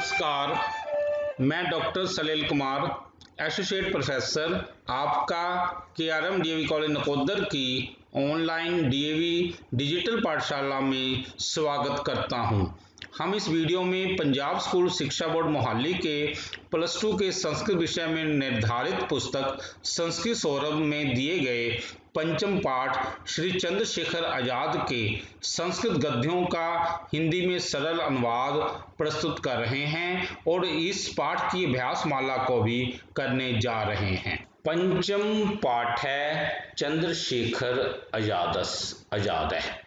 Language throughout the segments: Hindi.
नमस्कार, मैं डॉक्टर सलील कुमार, एसोसिएट प्रोफेसर, आपका केआरएम डीएवी कॉलेज नकोदर की ऑनलाइन डीएवी डिजिटल पाठशाला में स्वागत करता हूं। हम इस वीडियो में पंजाब स्कूल शिक्षा बोर्ड मोहाली के +2 के संस्कृत विषय में निर्धारित पुस्तक संस्कृत सौरभ में दिए गए पंचम पाठ श्री चंद्रशेखर आजाद के संस्कृत गद्यों का हिंदी में सरल अनुवाद प्रस्तुत कर रहे हैं और इस पाठ की अभ्यास माला को भी करने जा रहे हैं। पंचम पाठ है चंद्रशेखर आजाद है।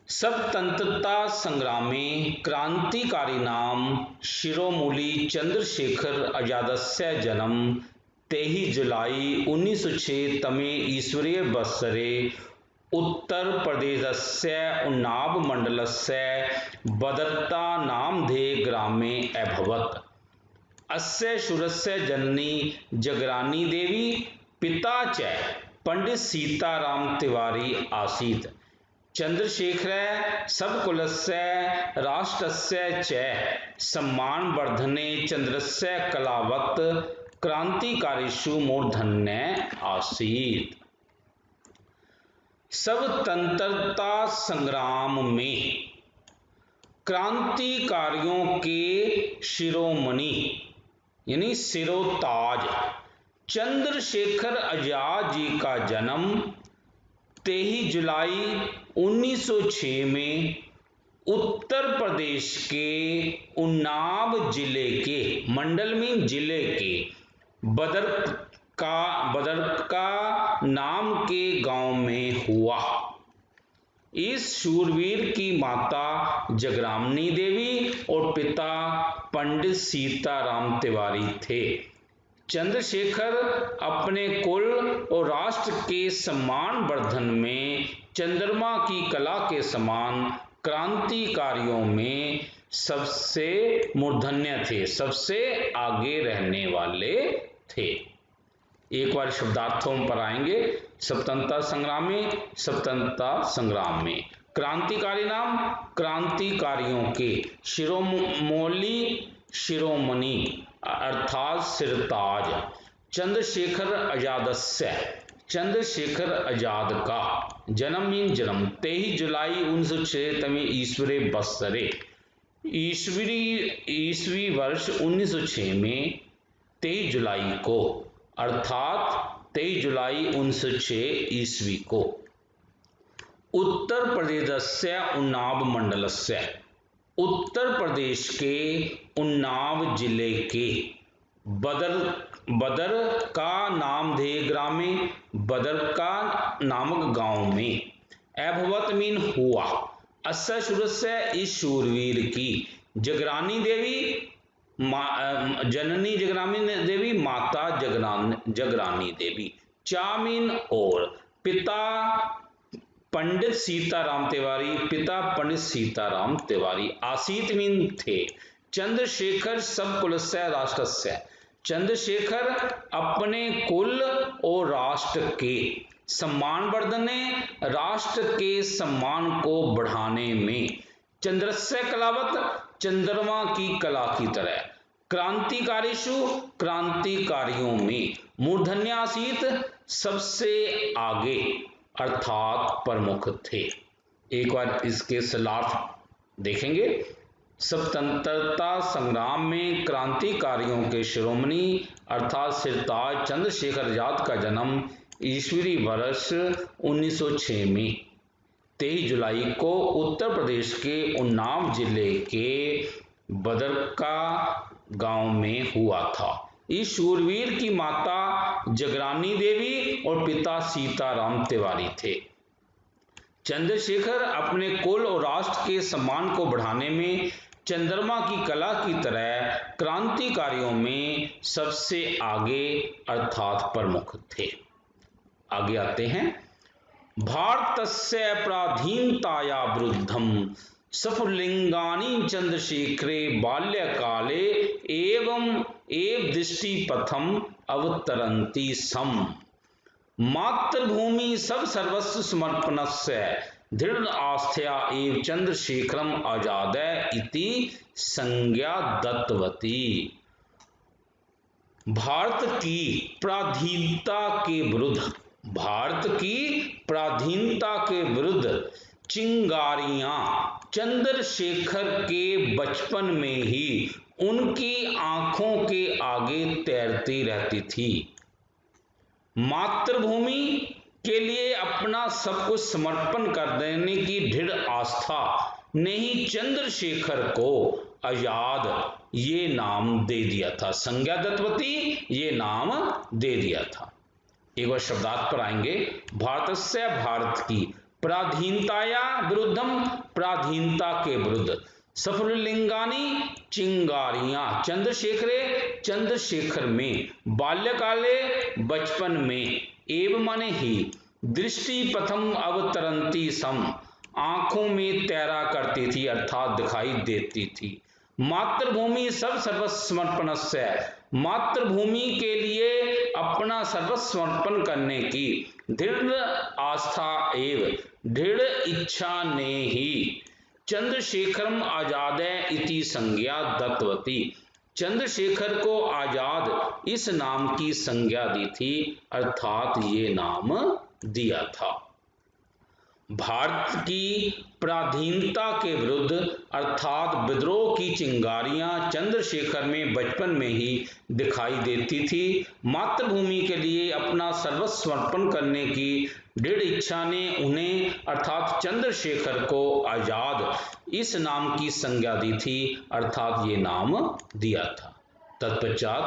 स्वतंत्रता संग्राम में क्रांतिकारी नाम शिरोमणि चंद्रशेखर आजादस्य जन्म 23 जुलाई 1906 तमे ईश्वरीय बत्सरे उत्तर प्रदेशस्य उन्नाव मंडलस्य बदरता नामधे ग्रामे अभवत्। अस्य शूरस्य जननी जगरानी देवी, पिता च पंडित सीताराम तिवारी आसीत्। चंद्रशेखर सबकुलस्य राष्ट्रस्य च सम्मानवर्धने चंद्रस्य कलावत् क्रांतिकारीषु मूर्धन्य आसीत्। स्वतंत्रता संग्राम में क्रांतिकारियों के शिरोमणि यानी सिरोताज चंद्रशेखर आजाद जी का जन्म 23 जुलाई 1906 में उत्तर प्रदेश के उन्नाव जिले के मंडल में जिले के बदरका नाम के गांव में हुआ। इस शूरवीर की माता जगरानी देवी और पिता पंडित सीताराम तिवारी थे। चंद्रशेखर अपने कुल और राष्ट्र के सम्मान वर्धन में चंद्रमा की कला के समान क्रांतिकारियों में सबसे मूर्धन्य थे, सबसे आगे रहने वाले थे। एक बार शब्दार्थों पर आएंगे। स्वतंत्रता संग्राम में क्रांतिकारी नाम क्रांतिकारियों के, शिरोमणि अर्थात सिरताज, चंद्रशेखर चंद्रशेखर आजाद का जन्म 23 जुलाई 1906 तमे ईश्वरे बत्सरे ईस्वी वर्ष 1906 में 23 जुलाई को अर्थात 23 जुलाई 1906 ईस्वी को उत्तर प्रदेशस्य उन्नाव मंडलस्य उत्तर प्रदेश के उन्नाव जिले के बदर का नामधे ग्रामे बदरका नामक गांव में अभवत मीन हुआ। अस्य शूरस्य इस शूरवीर की जगरानी देवी जननी जगरानी देवी, माता जगरानी देवी, चामीन और पिता पंडित सीताराम तिवारी, पिता पंडित सीताराम तिवारी आसीत मीन थे। चंद्रशेखर सबकुलस्य राष्ट्रस्य, चंद्रशेखर अपने कुल और राष्ट्र के सम्मानवर्धने, राष्ट्र के सम्मान को बढ़ाने में, चंद्रस्य कलावत चंद्रमा की कला की तरह, क्रांतिकारीषु क्रांतिकारियों में, मूर्धन्य आसीत सबसे आगे अर्थात प्रमुख थे। एक बार इसके सलार्थ देखेंगे। स्वतंत्रता संग्राम में क्रांतिकारियों के शिरोमणि अर्थात सिरताज चंद्रशेखर आजाद का जन्म ईस्वी वर्ष 1906 में 23 जुलाई को उत्तर प्रदेश के उन्नाव जिले के बदरका गांव में हुआ था। इस शूरवीर की माता जगरानी देवी और पिता सीताराम तिवारी थे। चंद्रशेखर अपने कुल और राष्ट्र के सम्मान को बढ़ाने में चंद्रमा की कला की तरह क्रांतिकारियों में सबसे आगे अर्थात प्रमुख थे। आगे आते हैं। भारतस्य पराधीनताया विरुद्धम सफलिंगानि चंद्रशेखरे बाल्यकाले एवं दृष्टिपथम अवतरन्ति सम। मातृभूमि सब सर्वस्व समर्पणस्य दृढ़ आस्थया एव चंद्रशेखरम आजादय इति संज्ञा दत्तवती। भारत की पराधीनता के विरुद्ध, भारत की पराधीनता के विरुद्ध चिंगारियां चंद्रशेखर के बचपन में ही उनकी आंखों के आगे तैरती रहती थी। मातृभूमि के लिए अपना सब कुछ समर्पण कर देने की दृढ़ आस्था ने ही चंद्रशेखर को आजाद ये नाम दे दिया था, संज्ञा दत्तवती ये नाम दे दिया था। एक बार शब्दार्थ पर आएंगे। भारतस्य, भारत की, पराधीनताया विरुद्धम, पराधीनता के विरुद्ध, सफलिंगानी चिंगारियां चंद्रशेखरे, चंद्रशेखर में, बाल्यकाले बचपन में, एवं माने ही, दृष्टि प्रथम अवतरंती सम आंखों में तैरा करती थी अर्थात दिखाई देती थी। मातृभूमि सब सर्वसमर्पणस्य, मातृभूमि के लिए अपना सर्वसमर्पण करने की दृढ़ आस्था एवं दृढ़ इच्छा ने ही चंद्रशेखरम आजादय इति संज्ञा दत्तवती, चंद्रशेखर को आजाद इस नाम की संज्ञा दी थी अर्थात ये नाम दिया था। भारत की पराधीनता के विरुद्ध अर्थात विद्रोह की चिंगारियां चंद्रशेखर में बचपन में ही दिखाई देती थी। मातृभूमि के लिए अपना सर्वस्व करने की दृढ़ इच्छा ने उन्हें अर्थात चंद्रशेखर को आजाद इस नाम की संज्ञा दी थी अर्थात ये नाम दिया था। तत्पश्चात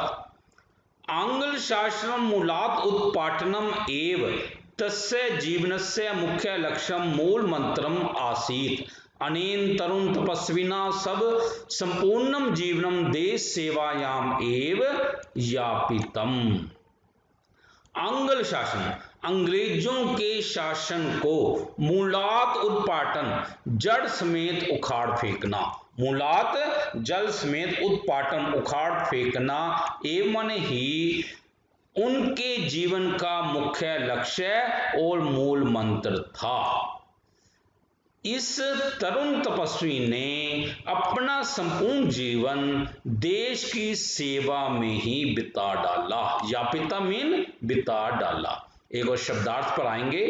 आंग्ल शासनम मूलात् उत्पाटनम एव तस्य जीवनस्य मुख्य लक्ष्यम मूल मंत्रम आसीत्, अनेन तरुण तपस्विना सब संपूर्णम जीवनम देश सेवायाम एव यापितम। आंग्ल शासन, अंग्रेजों के शासन को मूलात उत्पाटन, जड़ समेत उखाड़ फेंकना, मूलात जल समेत उत्पाटन उखाड़ फेंकना एवं मन ही उनके जीवन का मुख्य लक्ष्य और मूल मंत्र था। इस तरुण तपस्वी ने अपना संपूर्ण जीवन देश की सेवा में ही बिता डाला, यापिता मीन बिता डाला। एक और शब्दार्थ पर आएंगे।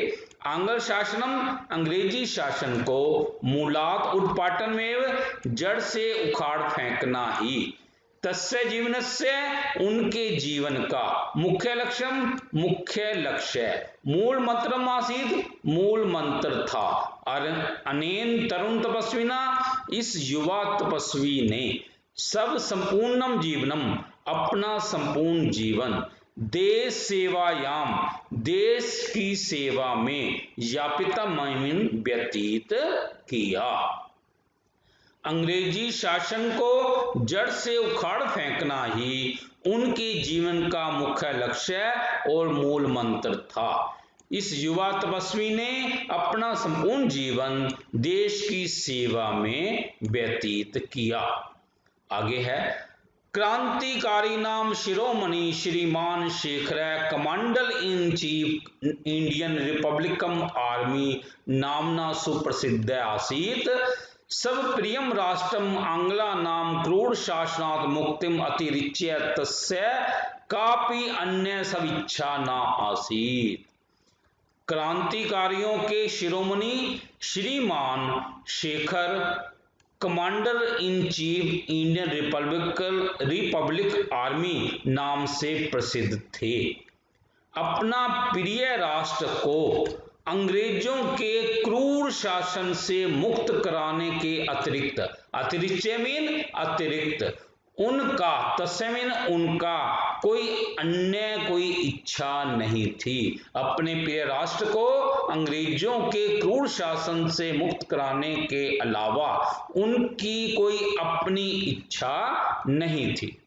आंग्ल शासनम, अंग्रेजी शासन को, मूलात उत्पाटन में जड़ से उखाड़ फेंकना ही, तस्य जीवनस्य उनके जीवन का, मुख्य लक्ष्यम मुख्य लक्ष्य, मूल मंत्रम आसीत् मूल मंत्र था, अनेन तरुण तपस्विना इस युवा तपस्वी ने, सब संपूर्णम जीवनम अपना संपूर्ण जीवन, देश सेवायाम देश की सेवा में, यापिता मायमिन व्यतीत किया। अंग्रेजी शासन को जड़ से उखाड़ फेंकना ही उनके जीवन का मुख्य लक्ष्य और मूल मंत्र था। इस युवा तपस्वी ने अपना संपूर्ण जीवन देश की सेवा में व्यतीत किया। आगे है, क्रांतिकारी नाम शिरोमणि श्रीमान Shekhar commander in chief Indian republican army नामना सुप्रसिद्ध आसीत, सब प्रियम राष्ट्रम आंग्ला नाम क्रूर शासनात् मुक्तिम अतिरिच्य तस्य कापि अन्य सब इच्छा न आसीत। क्रांतिकारियों के शिरोमणि श्रीमान Shekhar commander in chief Indian republic army नाम से प्रसिद्ध थे। अपना प्रिय राष्ट्र को अंग्रेजों के क्रूर शासन से मुक्त कराने के अतिरिक्त, अतिरिक्त मीन अतिरिक्त, उनका, तस्य मीन उनका, कोई अन्य कोई इच्छा नहीं थी। अपने प्रिय राष्ट्र को अंग्रेजों के क्रूर शासन से मुक्त कराने के अलावा उनकी कोई अपनी इच्छा नहीं थी।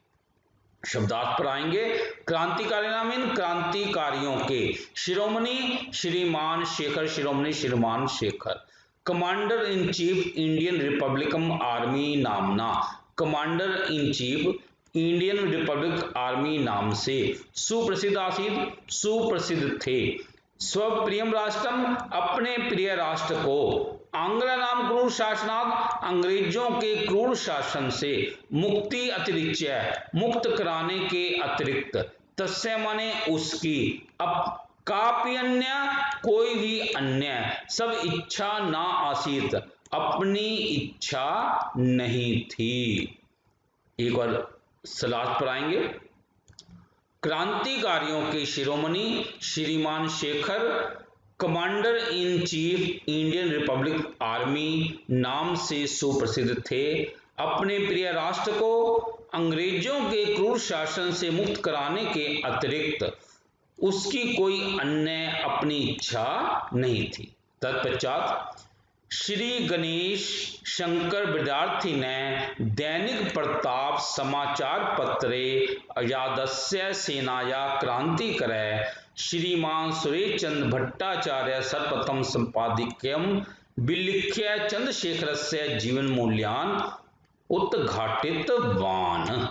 शब्दार्थ पर आएंगे। क्रांतिकारी नाम इन क्रांतिकारियों के, शिरोमणि श्रीमान शेखर, शिरोमणि श्रीमान Shekhar, commander in chief Indian republican army नामना, commander in chief Indian republic army नाम से, सुप्रसिद्ध आसीत सुप्रसिद्ध थे, स्वप्रियम राष्ट्रम, अपने प्रिय राष्ट्र को, आंग्लानाम क्रूर शासनात्, अंग्रेजों के क्रूर शासन से, मुक्ति अतिरिच्य, मुक्त कराने के अतिरिक्त, तस्य माने उसकी, अप कापि अन्य, कोई भी अन्य, सब इच्छा ना आसीत, अपनी इच्छा नहीं थी। एक बार सलाह पर आएंगे। क्रांतिकारियों के शिरोमणि श्रीमान Shekhar commander in chief Indian republic army नाम से सुप्रसिद्ध थे। अपने प्रिय राष्ट्र को अंग्रेजों के क्रूर शासन से मुक्त कराने के अतिरिक्त उसकी कोई अन्य अपनी इच्छा नहीं थी। तत्पश्चात श्री गणेश शंकर विद्यार्थी ने दैनिक प्रताप समाचार पत्रे अजादस्य सेनाया क्रांतिकरे श्रीमान सुरेश चंद्र भट्टाचार्य सर्वप्रथम संपादकीयम विलिख्य चंद्रशेखरस्य जीवन मूल्यान उद्घाटितवान्।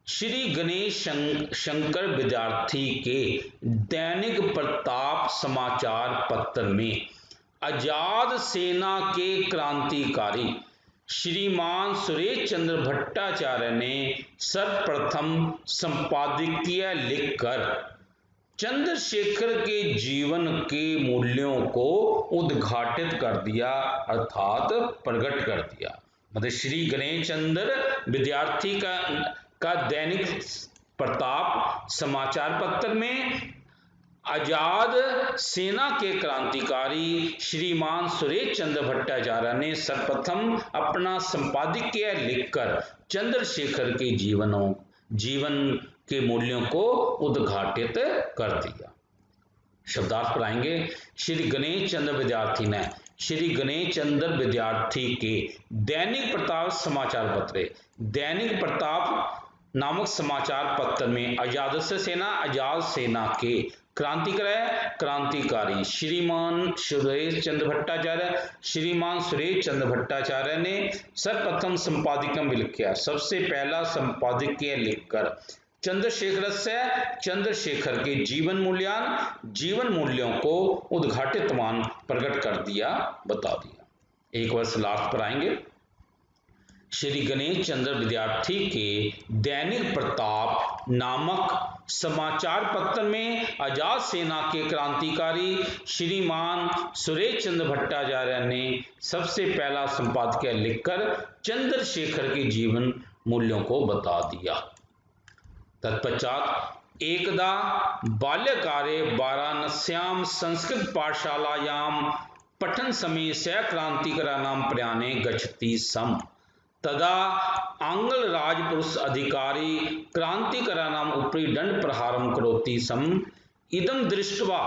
श्री गणेश शंकर विद्यार्थी के दैनिक प्रताप समाचार पत्र में आजाद सेना के क्रांतिकारी श्रीमान सुरेश चंद्र भट्टाचार्य ने सर्वप्रथम संपादकीय लिखकर चंद्रशेखर के जीवन के मूल्यों को उद्घाटित कर दिया, अर्थात प्रकट कर दिया। मतलब श्री गणेश चंद्र विद्यार्थी का दैनिक प्रताप समाचार पत्र में आजाद सेना के क्रांतिकारी श्रीमान सुरेश चंद्र भट्टाचार्य ने सर्वप्रथम अपना संपादकीय लिखकर चंद्रशेखर के जीवन के मूल्यों को उद्घाटित कर दिया। शब्दार्थ पर आएंगे। श्री गणेश चंद्र विद्यार्थी ने श्री गणेश चंद्र विद्यार्थी के दैनिक प्रताप समाचार पत्र, दैनिक प्रताप नामक समाचार पत्र में आजाद सेना के क्रांतिकारी श्रीमान सुरेश चंद्र भट्टाचार्य ने सर्वप्रथम संपादकीय लिखा, सबसे पहला संपादकीय लिखकर चंद्रशेखर के जीवन मूल्यों को उद्घाटितवान प्रकट कर दिया, बता दिया। एक वर्ष लास्ट पर आएंगे। श्री गणेश चंद्र विद्यार्थी के दैनिक प्रताप नामक समाचार पत्र में आजाद सेना के क्रांतिकारी श्रीमान सुरेश चंद्र भट्टाचार्य ने सबसे पहला संपादकीय लिखकर चंद्रशेखर के जीवन मूल्यों को बता दिया। तत्पश्चात एकदा बाल्यकाले वाराणस्यां संस्कृत पाठशालायां पठन समय स क्रांतिकाराणां प्रयाणे गच्छति स्म, तदा आंग्ल राजपुरुष अधिकारी क्रांतिकाराणाम् उपरि दंड प्रहारं करोति स्म, इदं दृष्ट्वा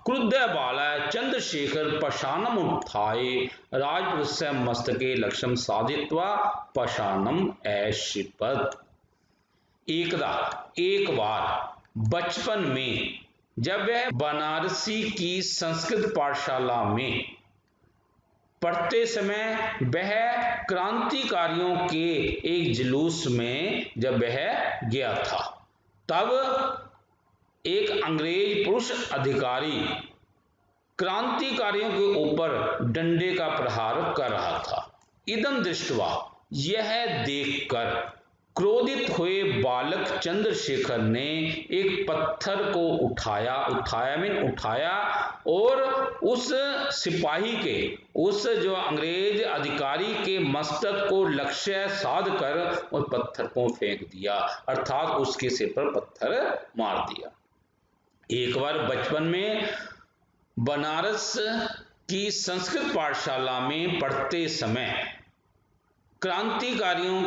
क्रुद्धः बालः चंद्रशेखर पाषाणम् उत्थाय राजपुरुषस्य मस्तके लक्ष्यं साधयित्वा पाषाणम् ऐक्षिपत्। एक बार बचपन में जब वह बनारसी की संस्कृत पाठशाला में पढ़ते समय वह क्रांतिकारियों के एक जुलूस में जब वह गया था, तब एक अंग्रेज पुरुष अधिकारी क्रांतिकारियों के ऊपर डंडे का प्रहार कर रहा था। इदं दृष्ट्वा, यह देखकर क्रोधित हुए बालक चंद्रशेखर ने एक पत्थर को उठाया और उस सिपाही के, उस जो अंग्रेज अधिकारी के मस्तक को लक्ष्य साध कर उस पत्थर को फेंक दिया, अर्थात उसके सिर पर पत्थर मार दिया। एक बार बचपन में बनारस की संस्कृत पाठशाला में पढ़ते समय क्रांतिकारियों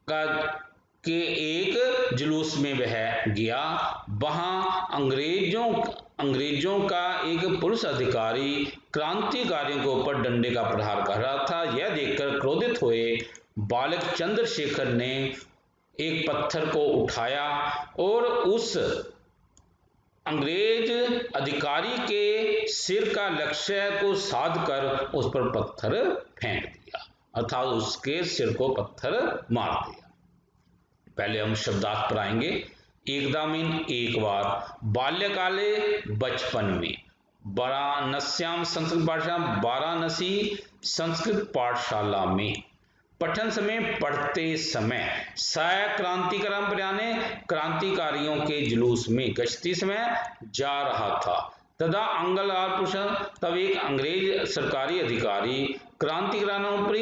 के एक जुलूस में वह गया, वहां अंग्रेजों का एक पुरुष अधिकारी क्रांतिकारियों के ऊपर डंडे का प्रहार कर रहा था। यह देखकर क्रोधित हुए बालक चंद्रशेखर ने एक पत्थर को उठाया और उस अंग्रेज अधिकारी के सिर का लक्ष्य को साध कर उस पर पत्थर फेंक दिया, अर्थात उसके सिर को पत्थर मार दिया। पहले हम शब्दार्थ पर आएंगे। एकदा मीन एक बार, बाल्यकाले बचपन में, वाराणस्याम संस्कृत पाठशाला, वाराणसी संस्कृत पाठशाला में पठन समय पढ़ते समय, साय क्रांतिकारम प्रयाने क्रांतिकारियों के जुलूस में गश्ती समय जा रहा था। तथा अंगलापुषण, तब एक अंग्रेज सरकारी अधिकारी क्रांतिकारियों पर,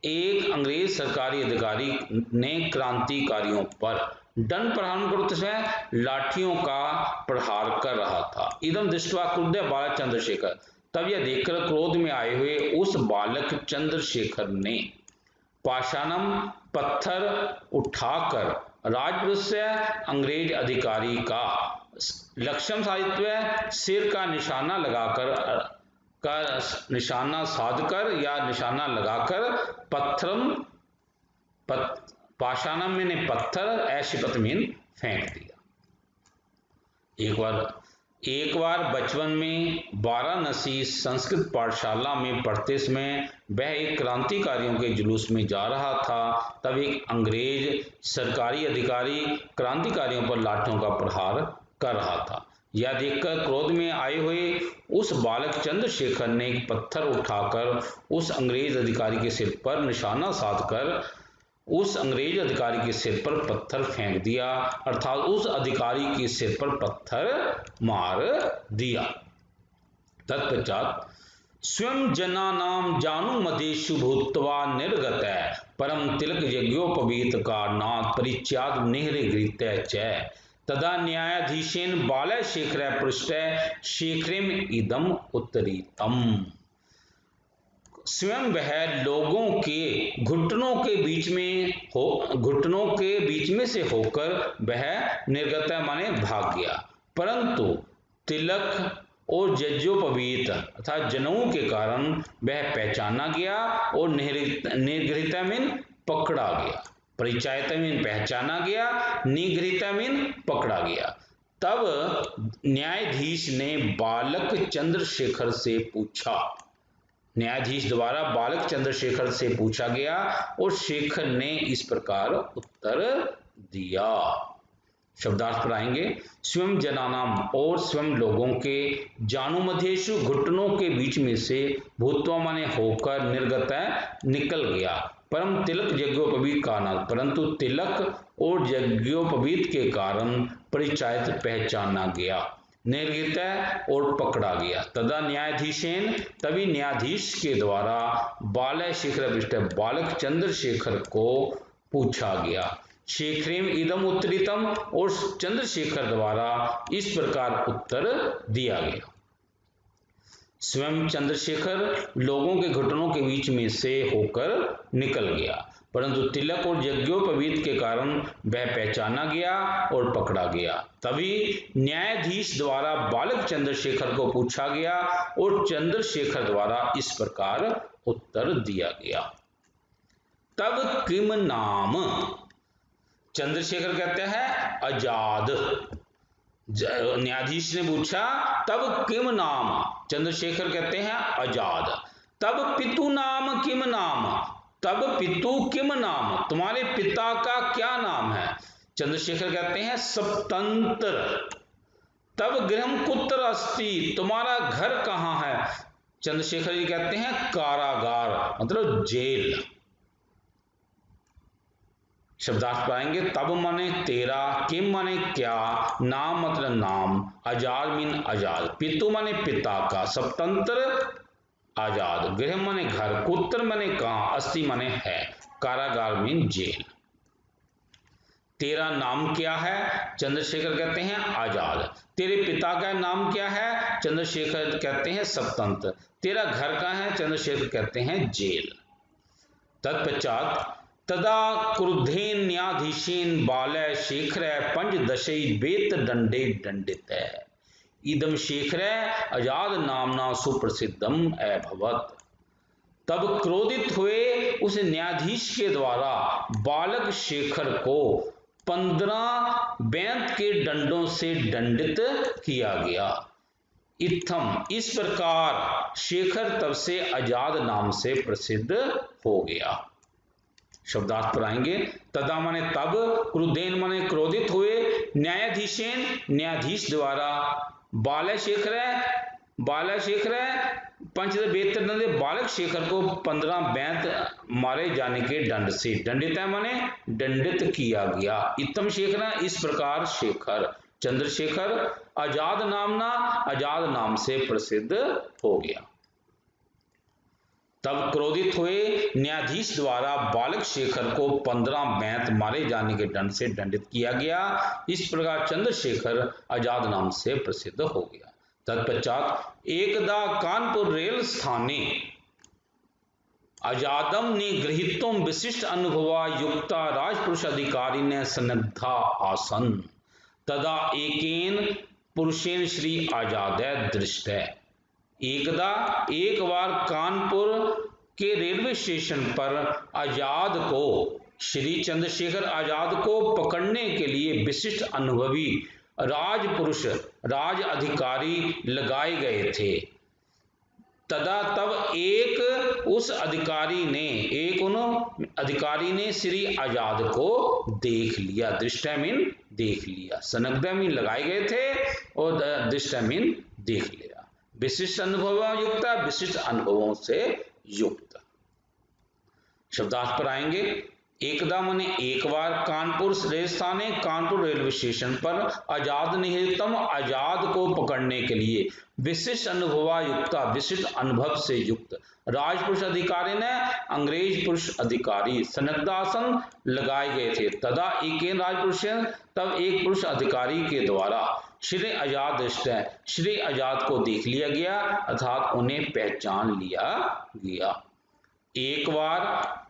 एक अंग्रेज सरकारी अधिकारी ने क्रांतिकारियों पर दंड प्रहार करते समय लाठियों का प्रहार कर रहा था। इदम दृष्ट्वा क्रुद्ध बालक चंद्रशेखर, तब यह देखकर क्रोध में आए हुए उस बालक चंद्रशेखर ने पाषाणम पत्थर उठाकर राजपुरुष से अंग्रेज अधिकारी का लक्ष्म साधित्व सिर का निशाना लगाकर निशाना साधकर या निशाना लगाकर पत्थरम पाषाणम में ने पत्थर ऐशिपत में फेंक दिया। एक बार बचपन में वाराणसी संस्कृत पाठशाला में पढ़ते समय वह एक क्रांतिकारियों के जुलूस में जा रहा था। तब एक अंग्रेज सरकारी अधिकारी क्रांतिकारियों पर लाठों का प्रहार कर रहा था। यह देखकर क्रोध में आए हुए उस बालक चंद्रशेखर ने एक पत्थर उठाकर उस अंग्रेज अधिकारी के सिर पर निशाना साधकर उस अंग्रेज अधिकारी के सिर पर पत्थर फेंक दिया, अर्थात उस अधिकारी के सिर पर पत्थर मार दिया। तत्पश्चात स्वयं जनानाम जानुमतेषु भूत्वा निर्गतः परम तिलक यज्ञोपवीत कारणात् परिच्याद निहृगृह्य च तदा न्यायाधीशेन बालशेखरः पृष्टः शेखरिम इदम उत्तरीतम। स्वयं वह लोगों के घुटनों के बीच में से होकर वह निर्गत माने भाग गया, परंतु तिलक और जज्जोपवीत अर्थात जनेऊ के कारण वह पहचाना गया और निगृहित मीन पकड़ा गया, परिचायित मीन पहचाना गया, निगृहित मीन पकड़ा गया। तब न्यायाधीश ने बालक चंद्रशेखर से पूछा, न्यायाधीश द्वारा बालक चंद्रशेखर से पूछा गया और शेखर ने इस प्रकार उत्तर दिया। शब्दार्थ पर आएंगे। स्वयं जनानाम और स्वयं लोगों के, जानुमध्येषु घुटनों के बीच में से, भूत्वा माने होकर, निर्गत निकल गया, परम तिलक यज्ञोपवीत कारण परंतु तिलक और यज्ञोपवीत के कारण, परिचायित पहचाना गया, निर्गत और पकड़ा गया। तदा न्यायाधीशेन तभी न्यायाधीश के द्वारा बालशेखर पृष्ठ बालक चंद्रशेखर को पूछा गया। शेखरिम इदम उत्तरीतम और चंद्रशेखर द्वारा इस प्रकार उत्तर दिया गया। स्वयं चंद्रशेखर लोगों के घुटनों के बीच में से होकर निकल गया, परंतु तिलक और यज्ञोपवीत के कारण वह पहचाना गया और पकड़ा गया। तभी न्यायाधीश द्वारा बालक चंद्रशेखर को पूछा गया और चंद्रशेखर द्वारा इस प्रकार उत्तर दिया गया। तब किम नाम, चंद्रशेखर कहते हैं आजाद, न्यायाधीश ने पूछा तब किम नाम, चंद्रशेखर कहते हैं आजाद। तब पितु नाम किम नाम, तब पितु किम नाम, तुम्हारे पिता का क्या नाम है? चंद्रशेखर कहते हैं सप्तंत्र। तब गृहम कुत्र अस्ति, तुम्हारा घर कहां है? चंद्रशेखर जी कहते हैं कारागार, मतलब जेल। शब्दार्थ पाएंगे। तब माने तेरा, किम माने क्या, नाम मतलब नाम, आजाद मीन आजाद, पितु माने पिता का, सप्तंत्र आजाद, गृह माने घर, कुत्र माने कहां, अस्ति माने है, कारागार मीन जेल। तेरा नाम क्या है? चंद्रशेखर कहते हैं आजाद। तेरे पिता का नाम क्या है? चंद्रशेखर कहते हैं सप्तंत्र। तेरा घर कहां है? चंद्रशेखर कहते हैं जेल। तत्पश्चात तदा क्रुद्धेन न्यायाधीशेन बालशेखर पंचदशै वेत दंडे दंडित इदम शेखर आजाद नामना सुप्रसिद्धम अभवत्। तब क्रोधित हुए उस न्यायाधीश के द्वारा बालक शेखर को 15 बेंत के डंडों से दंडित किया गया। इत्थम इस प्रकार शेखर तब से आजाद नाम से प्रसिद्ध हो गया। शब्दार्थ पर आएंगे। तदा माने तब, क्रुद्धेन माने क्रोधित हुए, न्यायाधीशेन न्यायाधीश द्वारा, बालशेखर बालक शेखर है पंच दे बेहतर दे बालक शेखर को 15 बैंत मारे जाने के दंड से, दंडित है माने दंडित किया गया। इतम शेखर है इस प्रकार शेखर, चंद्रशेखर आजाद नाम से प्रसिद्ध हो गया। तब क्रोधित हुए न्यायाधीश द्वारा बालक शेखर को 15 बैंत मारे जाने के दंड से दंडित किया गया। इस प्रकार चंद्रशेखर आजाद नाम से प्रसिद्ध हो गया। तत्पश्चात एकदा कानपुर रेल स्थाने आजादम ने गृहीतों विशिष्ट अनुभवा युक्ता राजपुरुष अधिकारी ने सन्निधा आसन, तदा एकेन पुरुषेन श्री आजाद दृष्ट। एकदा एक बार कानपुर के रेलवे स्टेशन पर आजाद को, श्री चंद्रशेखर आजाद को पकड़ने के लिए विशिष्ट अनुभवी राजपुरुष राज अधिकारी लगाए गए थे। तदा तब एक अधिकारी ने श्री आजाद को देख लिया। दृष्टि मीन देख लिया, सनग्ध मीन लगाए गए थे और दृष्टि मीन देख लिया। विशिष्ट अनुभव युक्त, विशिष्ट अनुभवों से युक्त। शब्दार्थ पर आएंगे। एकदा माने एक बार, कानपुर रेलस्थाने कानपुर रेलवे स्टेशन पर आजाद निहितम आजाद को पकड़ने के लिए विशिष्ट अनुभवा युक्त, विशिष्ट अनुभव से युक्त राजपुरुष अधिकारी ने अंग्रेज पुरुष अधिकारी सनग्धासन लगाए गए थे। तदा एक राजपुरुष, तब एक पुरुष अधिकारी के द्वारा श्री आजाद दृष्ट, श्री आजाद को देख लिया गया अर्थात उन्हें पहचान लिया गया। एक बार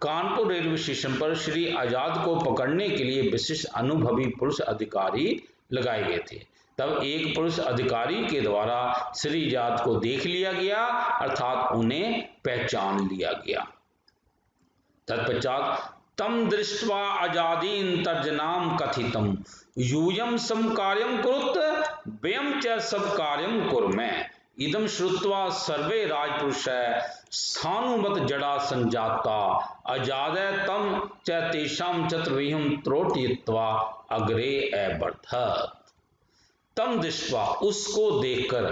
कानपुर रेलवे स्टेशन पर श्री आजाद को पकड़ने के लिए विशिष्ट अनुभवी पुरुष अधिकारी लगाए गए थे। तब एक पुरुष अधिकारी के द्वारा श्री आजाद को देख लिया गया अर्थात उन्हें पहचान लिया गया। तत्पश्चात तम दृष्ट्वा आजादीन तर्जनाम कथितम यूयम सम कार्यम कुरुत व्यम च सब कार्यम कुर्मे, इदम श्रुत्वा सर्वे राजपुरुष स्थानुमत जड़ा संजाता आजाद तम च तेषाम चतुर्व्यूहम त्रोटयित्वा अग्रे अबर्धत। तम दृष्ट्वा उसको देखकर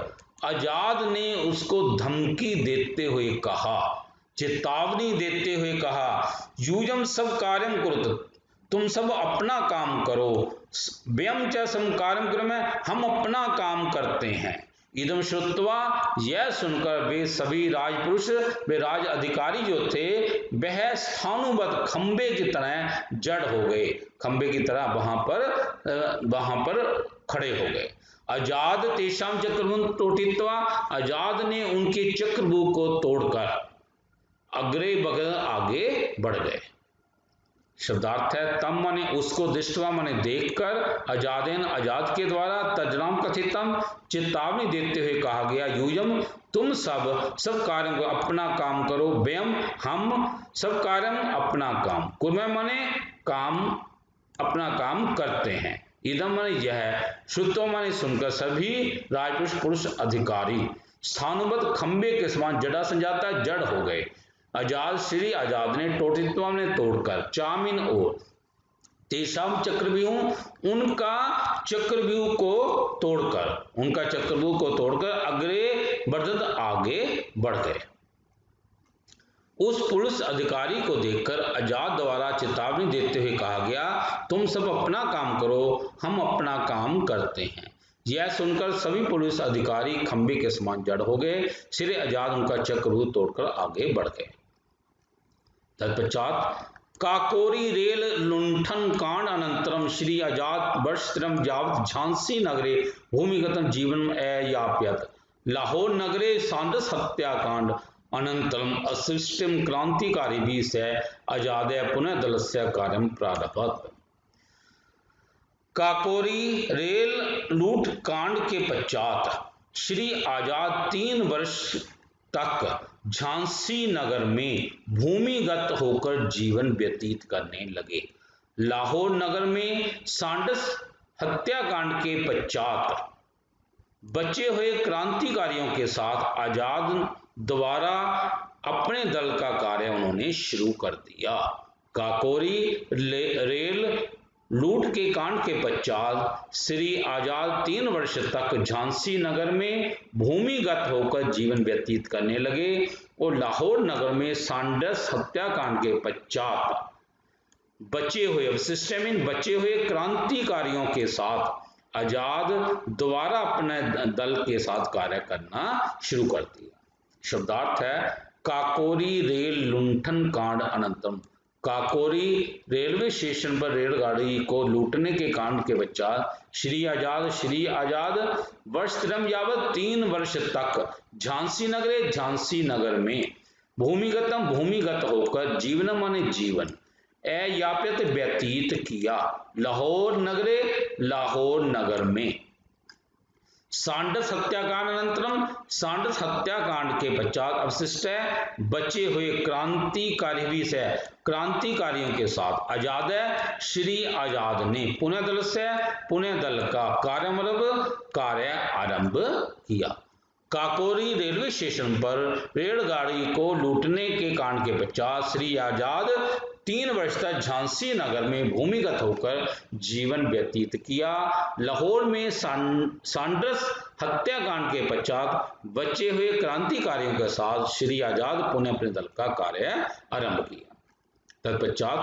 आजाद ने उसको धमकी देते हुए कहा, चेतावनी देते हुए कहा, यूयम सब कार्यम कुरुत, तुम सब अपना काम करो, व्यम च सम कार्यम कुर्मे, हम अपना काम करते हैं। इदम श्रुत्वा, यह सुनकर वे सभी राजपुरुष, वे राज अधिकारी जो थे, वह स्थानुबद्ध खंबे की तरह जड़ हो गए, खंबे की तरह वहां पर खड़े हो गए। आजाद तेषाम चक्रव्यूह तोटित्वा, आजाद ने उनके चक्रव्यूह को तोड़कर अग्रे बगल आगे बढ़ गए। शब्दार्थ है तम माने उसको, दृष्टवा माने देखकर, आजादेन आजाद के द्वारा, तर्जनाम कथितम चेतावनी देते हुए कहा गया, यूयम तुम सब कार्यों को अपना काम करो, व्यम हम सब कार्य अपना काम, कुर्मे माने काम अपना काम करते हैं, इदम माने यह, श्रुतो माने सुनकर सभी राजपुरुष पुरुष अधिकारी स्थानुबद्ध खंबे के समान जड़ा संजाता जड़ हो गए। आजाद श्री आजाद ने टोटित्वा ने तोड़कर, चामिन और तेषाम चक्रव्यूह उनका चक्रव्यूह को तोड़कर अग्रे बढ़त आगे बढ़ गए। उस पुलिस अधिकारी को देखकर आजाद द्वारा चेतावनी देते हुए कहा गया, तुम सब अपना काम करो, हम अपना काम करते हैं। यह सुनकर सभी पुलिस अधिकारी खंबे के समान जड़ हो गए। श्री आजाद उनका चक्रव्यूह तोड़कर आगे बढ़ गए। तत्पश्चात काकोरी रेल लुंठन कांड अनंतरम श्री आजाद वर्षत्रयम यावत् झांसी नगरे भूमिगतम जीवनम अयापयत। लाहौर नगरे सांडस हत्याकांड अनंतरम असृष्टिम क्रांतिकारी से आजाद पुनः दलस्य कार्यम प्रारभत। काकोरी रेल लूट कांड के पश्चात श्री आजाद 3 वर्ष तक झांसी नगर में भूमिगत होकर जीवन व्यतीत करने लगे। लाहौर नगर में सांडस हत्याकांड के पश्चात बचे हुए क्रांतिकारियों के साथ आजाद द्वारा अपने दल का कार्य उन्होंने शुरू कर दिया। काकोरी रेल लूट के कांड के पश्चात श्री आजाद 3 वर्ष तक झांसी नगर में भूमिगत होकर जीवन व्यतीत करने लगे और लाहौर नगर में सैंडर्स हत्याकांड के पश्चात बचे हुए अवशिष्ट में बचे हुए क्रांतिकारियों के साथ आजाद दोबारा अपने दल के साथ कार्य करना शुरू कर दिया। शब्दार्थ है काकोरी रेल लुंठन कांड अनंतरम। काकोरी रेलवे स्टेशन पर रेलगाड़ी को लूटने के कांड के पश्चात श्री आजाद वर्ष त्रय यावत 3 वर्ष तक झांसी नगर में भूमिगत होकर जीवन माने जीवन अयापित व्यतीत किया। लाहौर नगर में सैंडर्स हत्याकांड अनंतरम सैंडर्स हत्याकांड के पश्चात अवशिष्ट बचे हुए क्रांतिकारियों के साथ श्री आजाद ने पुनः दल का कार्य आरंभ किया। काकोरी रेलवे स्टेशन पर रेलगाड़ी को लूटने के कांड के पश्चात श्री आजाद 3 वर्ष तक झांसी नगर में भूमिगत होकर जीवन व्यतीत किया। लाहौर में सैंडर्स हत्याकांड के पश्चात बचे हुए क्रांतिकारियों के साथ श्री आजाद पुनः अपने दल का कार्य आरंभ किया। तत्पश्चात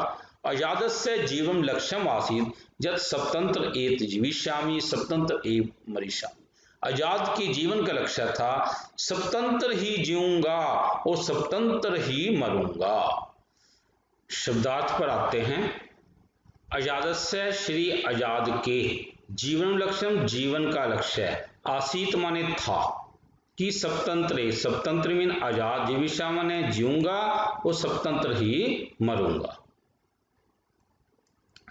आजादस्य जीवन लक्ष्यम आसीत् यत् स्वतंत्र एत जीविष्यामि स्वतंत्र एव मरिष्यामि। आजाद के जीवन का लक्ष्य था स्वतंत्र ही जीऊंगा और स्वतंत्र ही मरूंगा। शब्दार्थ पर आते हैं। आजादस्य श्री आजाद के जीवन लक्ष्यम जीवन का लक्ष्य आसीत माने था कि स्वतंत्र मीन आजाद जीविष्या माने जीऊंगा और स्वतंत्र ही मरूंगा।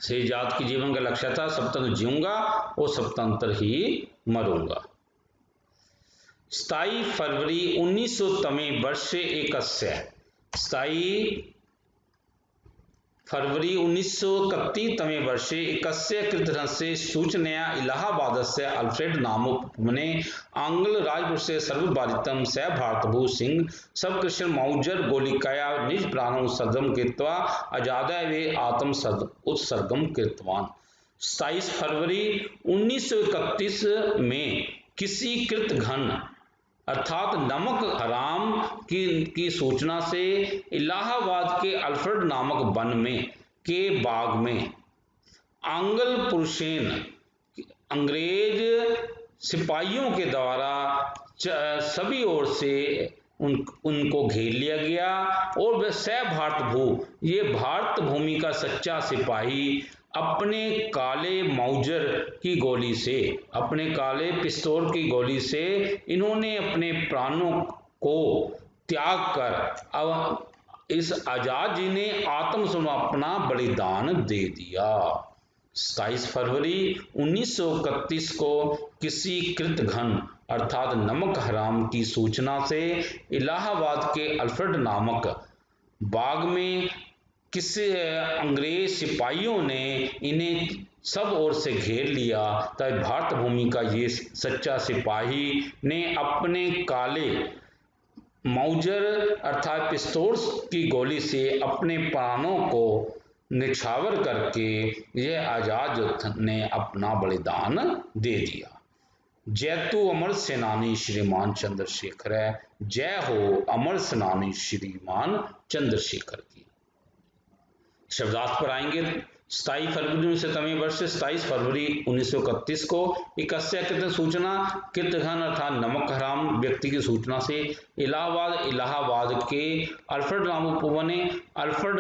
श्री आजाद की जीवन का लक्ष्य था स्वतंत्र जीऊंगा और स्वतंत्र ही मरूंगा। 27 फरवरी 1900 वर्षे एकस्य 27 फरवरी 1931 वर्षे एकस्य कृतघ्नस्य सूचनया इलाहाबादस्य अल्फ्रेड नामोपमने आंग्ल राजपुरुषे सर्वबाधितं स भारतभू सिंह सबकृष्ण मौजर गोलिकाया निज प्राणं उत्सर्गं कृत्वा आजादाय वे आत्म उत्सर्गं कृतवान। 27 फरवरी 1931 में किसी कृतघ्न अर्थात नमक हराम की सूचना से इलाहाबाद के अल्फ्रेड नामक वन में के बाग में अंग्रेज सिपाहियों के द्वारा सभी ओर से उनको घेर लिया गया और वह भारत भू ये भारत भूमि का सच्चा सिपाही अपने काले मौजर की गोली से अपने काले पिस्तौल की गोली से इन्होंने अपने प्राणों को त्याग कर अब इस आजाद जी ने आत्मसमर्पणा बलिदान दे दिया। 27 फरवरी 1931 को किसी कृतघ्न अर्थात नमक हराम की सूचना से इलाहाबाद के अल्फ्रेड नामक बाग में किसी अंग्रेज सिपाहियों ने इन्हें सब ओर से घेर लिया तब भारत भूमि का ये सच्चा सिपाही ने अपने काले मौजर अर्थात पिस्तौल की गोली से अपने प्राणों को निछावर करके यह आजाद ने अपना बलिदान दे दिया। जयतु अमर सेनानी श्रीमान चंद्रशेखर है। जय हो अमर सेनानी श्रीमान चंद्रशेखर की। शब्दार्थ पर आएंगे। 27 फरवरी 19 वर्ष 27 फरवरी 1931 को एकस्य कृत सूचना कृतघ्न अर्थात नमक हराम व्यक्ति की सूचना से इलाहाबाद के अल्फ्रेड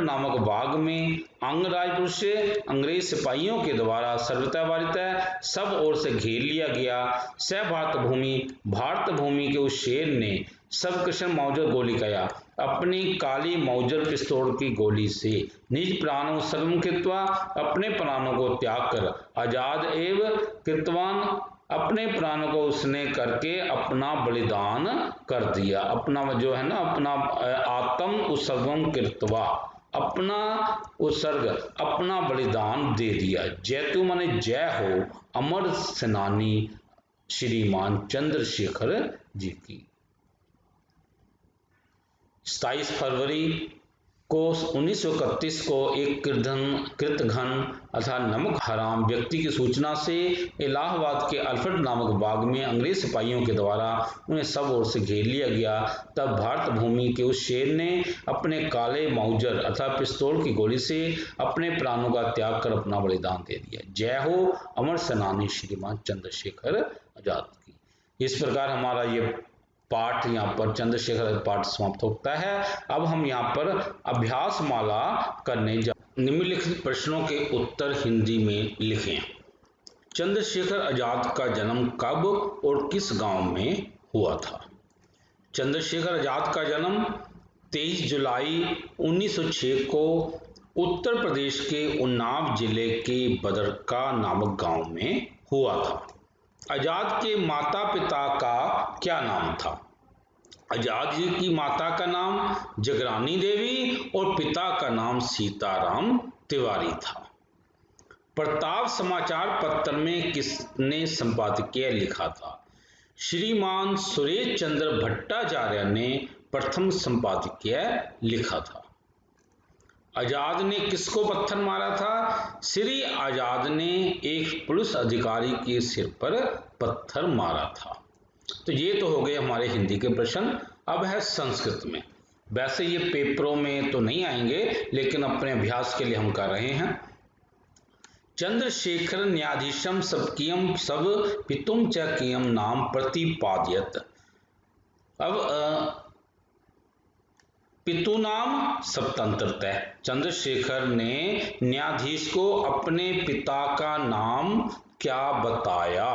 नामक बाग में अंगराजपुर से अंग्रेज सिपाहियों के द्वारा सर्वतावारिता सब ओर से घेर लिया गया। स भारत भूमि के उस शेर ने सब कृष्ण मौजर गोली कया अपनी काली मौजर पिस्तौल की गोली से निज प्राणों सर्वम कृत्वा अपने प्राणों को त्याग कर आजाद एवं कृतवान अपने प्राणों को उसने करके अपना बलिदान कर दिया। अपना जो है ना अपना आत्म उत्सर्गम कृत्वा अपना उत्सर्ग अपना बलिदान दे दिया। जयतु माने जय हो अमर सेनानी श्रीमान चंद्रशेखर जी की। 27 फरवरी को 1931 को एक कृतघ्न अर्थात नमक हराम व्यक्ति की सूचना से इलाहाबाद के अल्फ्रेड नामक बाग में अंग्रेज सिपाहियों के द्वारा उन्हें सब ओर से घेर लिया गया। तब भारत भूमि के उस शेर ने अपने काले माउजर अर्थात पिस्तौल की गोली से अपने प्राणों का त्याग कर अपना बलिदान दे दिया। जय हो अमर सेनानी श्रीमान चंद्रशेखर आजाद की। इस प्रकार हमारा ये पाठ यहाँ पर चंद्रशेखर पाठ समाप्त होता है। अब हम यहाँ पर अभ्यास माला करने जा। निम्नलिखित प्रश्नों के उत्तर हिंदी में लिखें। चंद्रशेखर आजाद का जन्म कब और किस गांव में हुआ था? चंद्रशेखर आजाद का जन्म 23 जुलाई 1906 को उत्तर प्रदेश के उन्नाव जिले के बदरका नामक गांव में हुआ था। आजाद के माता पिता का क्या नाम था? आजाद जी की माता का नाम जगरानी देवी और पिता का नाम सीताराम तिवारी था। प्रताप समाचार पत्र में किसने संपादकीय लिखा था? श्रीमान सुरेश चंद्र भट्टाचार्य ने प्रथम संपादकीय लिखा था। आजाद ने किसको पत्थर मारा था? श्री आजाद ने एक पुलिस अधिकारी के सिर पर पत्थर मारा था। तो ये तो हो गए हमारे हिंदी के प्रश्न। अब है संस्कृत में। वैसे ये पेपरों में तो नहीं आएंगे, लेकिन अपने अभ्यास के लिए हम कर रहे हैं। चंद्रशेखर न्यायाधीशम सबकियम सब पितुम च कियम नाम प्रतिपाद्यत। अब पितु नाम स्वतंत्रता। चंद्रशेखर ने न्यायाधीश को अपने पिता का नाम क्या बताया?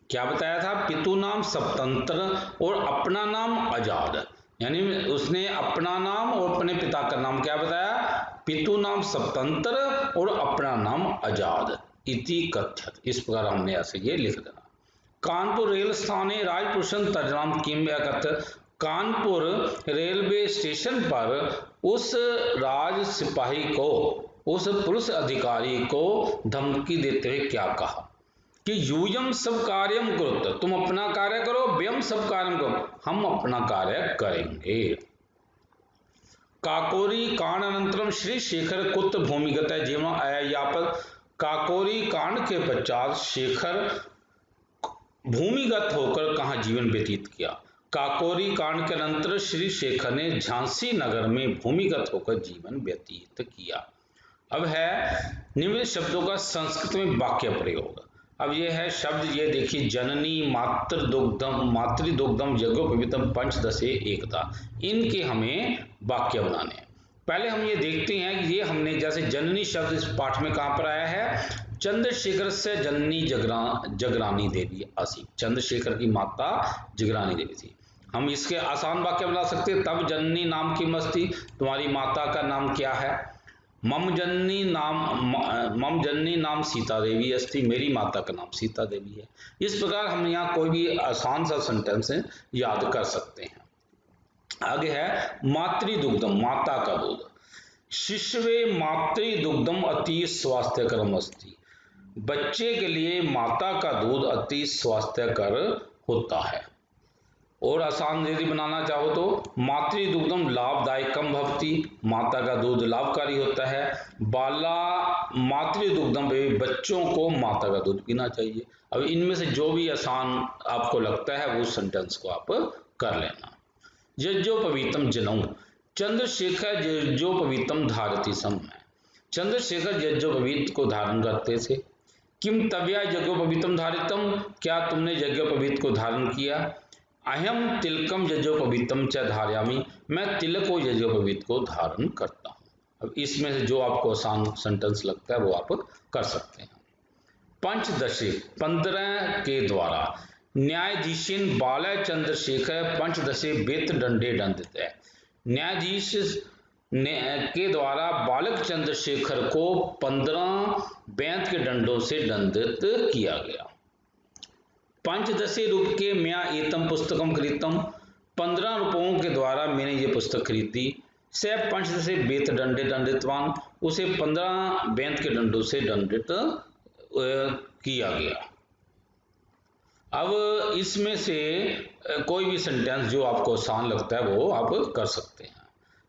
क्या बताया था? पितु नाम स्वतंत्र और अपना नाम आजाद। यानी उसने अपना नाम और अपने पिता का नाम क्या बताया? पितु नाम स्वतंत्र और अपना नाम आजाद इति कथ्यत। इस प्रकार हमने ऐसे ये लिख देना। कानपुर रेल स्थाने राजपुरुषं तजनाम किम अकथ। कानपुर रेलवे स्टेशन पर उस राज सिपाही को, उस पुलिस अधिकारी को धमकी देते हुए क्या कहा कि यूयम सब कार्यम करो, तुम अपना कार्य करो, व्यम सब कार्यम करो, हम अपना कार्य करेंगे। काकोरी कांड अनंतरम श्री शेखर कुत्र भूमिगत जीवन अयापत। काकोरी कांड के पश्चात शेखर भूमिगत होकर कहाँ जीवन व्यतीत किया? काकोरी कांड के अनंतर श्री शेखर ने झांसी नगर में भूमिगत होकर जीवन व्यतीत किया। अब है निम्न शब्दों का संस्कृत में वाक्य प्रयोग। अब ये है शब्द, ये देखिए, जननी मातृदुग्धम यज्ञोपवीतम पंचदशे एकता। इनके हमें वाक्य बनाने हैं। पहले हम ये देखते हैं कि ये हमने जैसे जननी शब्द इस पाठ में कहाँ पर आया है? चंद्रशेखर से जननी जगरानी देवी आसी। चंद्रशेखर की माता जगरानी देवी थी। हम इसके आसान वाक्य बना सकते हैं। तब जननी नाम की मस्ती, तुम्हारी माता का नाम क्या है? मम जननी नाम सीता देवी अस्ति। मेरी माता का नाम सीता देवी है। इस प्रकार हम यहाँ कोई भी आसान सा सेंटेंस याद कर सकते हैं। आगे है मातृदुग्धम, माता का दूध। शिशवे मातृदुग्धम अति स्वास्थ्यकरम अस्ति। बच्चे के लिए माता का दूध अति स्वास्थ्यकर होता है। और आसान यदि बनाना चाहो तो मातृदुग्धम लाभदायकम भवति। माता का दूध लाभकारी होता है। बाला मातृदुग्धम, बच्चों को माता का दूध पीना चाहिए। अब इनमें से जो भी आसान आपको लगता है वो सेंटेंस को आप कर लेना। यज्ञोपवीतम जनऊ। चंद्रशेखर यज्ञोपवीतम धारति सम। चंद्रशेखर यज्ञोपवीत को धारण करते थे। किम तव्या यज्ञोपवीतम धारितम। क्या तुमने यज्ञोपवीत को धारण किया? अहम तिलकम यज्ञोपवीतम च धारयामि। मैं तिलक को यज्ञोपवीत को धारण करता हूँ। अब इसमें से जो आपको आसान सेंटेंस लगता है वो आप कर सकते हैं। पंचदशे 15 के द्वारा न्यायाधीशिन बालय चंद्रशेखर पंचदशे बेत दंडे दंडित है। न्यायाधीश के द्वारा बालक चंद्रशेखर को 15 बेंत के दंडों से दंडित किया गया। पंचदशे रूप के मैं एतम पुस्तकम खरीदतम। 15 रुपयों के द्वारा मैंने ये पुस्तक खरीदी। से पंचदशे बेत दंडे दंडितवान। उसे 15 बेंत के दंडों से दंडित किया गया। अब इसमें से कोई भी सेंटेंस जो आपको आसान लगता है वो आप कर सकते हैं।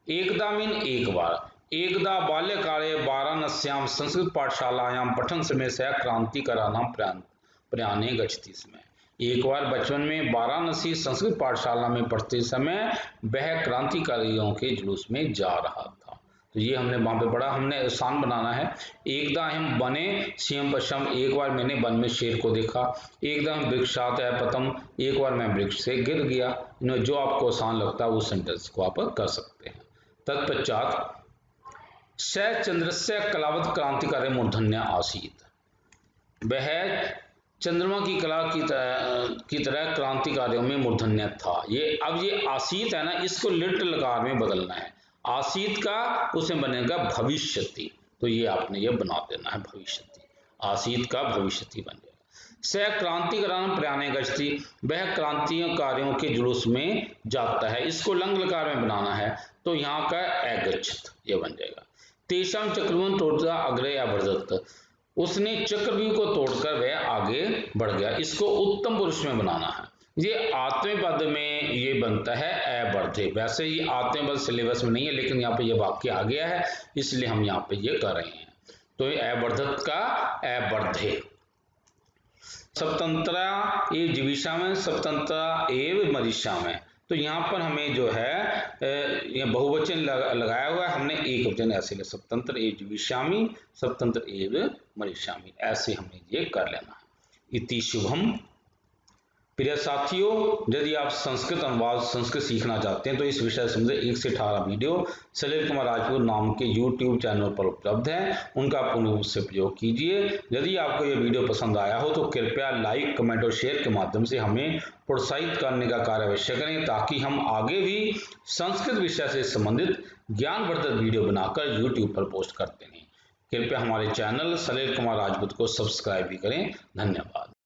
एकदा मीन एक बार। एकदा बाल्यकाले वाराणस्यां संस्कृत पाठशालायां पठन समय सः क्रांतिकाराणां प्रयाणे गच्छति स्म। एक बार बचपन में वाराणसी संस्कृत पाठशाला में पढ़ते समय वह क्रांतिकारियों के जुलूस में जा रहा था। तो ये हमने वहां पे पढ़ा, हमने आसान बनाना है। एकदा हम बने सिंह पश्चिम, एक बार मैंने वन में शेर को देखा। एकदा हम वृक्षात है पतम, एक बार मैं वृक्ष से गिर गया। जो आपको आसान लगता है उस सेंटेंस को आप कर सकते हैं। तत्पश्चात स चंद्रस्य कलावत क्रांतिकारी मूर्धन्य आसीत, वह चंद्रमा की कला की तरह क्रांतिकारियों में मूर्धन्य था। ये अब ये आसीत है ना, इसको लिट लकार में बदलना है। आसीत का उसमें बनेगा भविष्यति, तो ये आपने ये बना देना है भविष्यति। आसीत का भविष्यति बन जाएगा। स क्रांतिकाराणां प्रयाणे गच्छति, वह क्रांतिकारियों के जुलूस में जाता है। इसको लंग लकार में बनाना है, तो यहाँ का अगच्छत ये बन जाएगा। तेषां चक्रव्यूहं तोड़ता अग्रे अवर्धत, उसने चक्रव्यूह को तोड़कर वह आगे बढ़ गया। इसको उत्तम पुरुष में बनाना है। ये आत्मपद में ये बनता है अवर्धे। वैसे ये आत्मपद सिलेबस में नहीं है, लेकिन यहाँ पे ये वाक्य आ गया है, इसलिए हम यहाँ पे ये कर रहे हैं। तो ये अवर्धत का अवर्धे। स्वतंत्रा एव जीविषा में, स्वतंत्रा एव मरीषा में, तो यहाँ पर हमें जो है ये बहुवचन लगाया हुआ है, हमने एक वचन ऐसे लिया, स्वतंत्र एव जीविष्यामि, स्वतंत्र एव मरीष्यामि, ऐसे हमें ये कर लेना है। इति शुभम। प्रिय साथियों, यदि आप संस्कृत अनुवाद संस्कृत सीखना चाहते हैं तो इस विषय से संबंधित 1 से 18 वीडियो सलील कुमार राजपूत नाम के YouTube चैनल पर उपलब्ध है, उनका पूर्ण रूप से प्रयोग कीजिए। यदि आपको यह वीडियो पसंद आया हो तो कृपया लाइक, कमेंट और शेयर के माध्यम से हमें प्रोत्साहित करने का कार्य अवश्य करें, ताकि हम आगे भी संस्कृत विषय से संबंधित ज्ञानवर्धक वीडियो बनाकर YouTube पर पोस्ट करते हैं। कृपया हमारे चैनल सलील कुमार राजपूत को सब्सक्राइब भी करें। धन्यवाद।